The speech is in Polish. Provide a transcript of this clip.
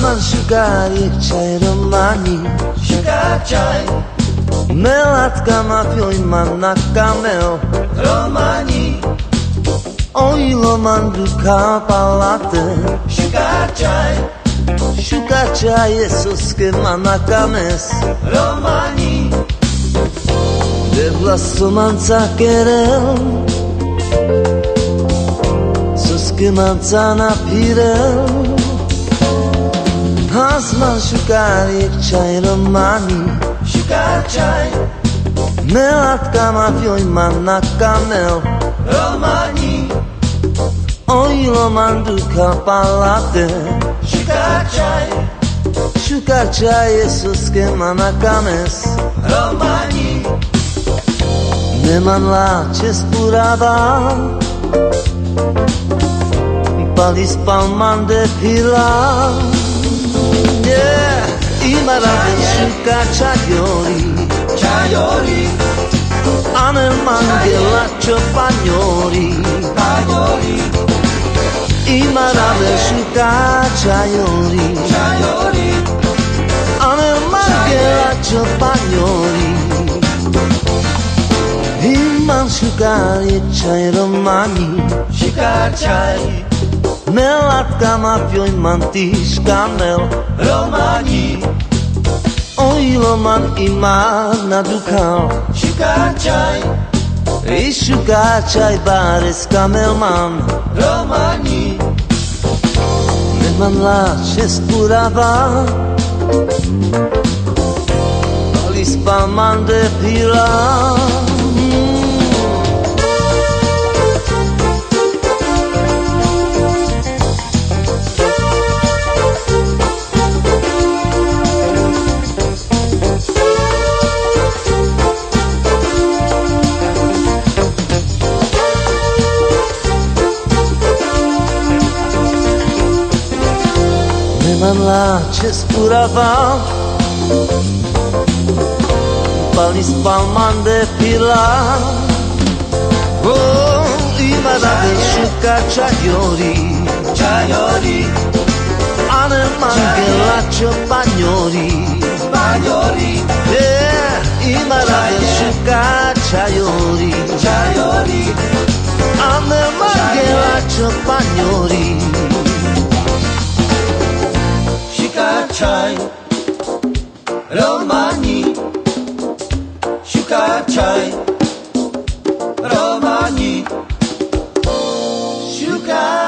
Asman sugar एक chai romani Sugar chai Melat kama fioi manakamel Romani Oilo manduka palate Sugar chai esos que manakames Romani Devla somanza querel Sos que manzana pirel Asman sugar एक chai romani Sugar chai Melat kama fioi manakamel Romani Oilo manduka palate Sugar chai esos que manakames Romani Neman laches purava Palis palman de pila Yeah, imarade sugar chayori Chayori Anel mangela chopagnori Chayori Imarade sugar chayori Chayori Anel mangela chopagnori Iman sugar e chai romani Sugar chai Melat kama fioi mantis kamel Romani Oilo man imana dukal Sugar chai E sugar chai bares kamel man Romani Neman laches purava Palis palman de pila Neman laches purava Palis palman de pila Oh, imarade sugar chayori Chayori Anel mangela chopagnori Chayori Yeah, imarade sugar chayori Chayori Anel mangela chopagnori Sugar chai Romani Sugar chai Romani Sugar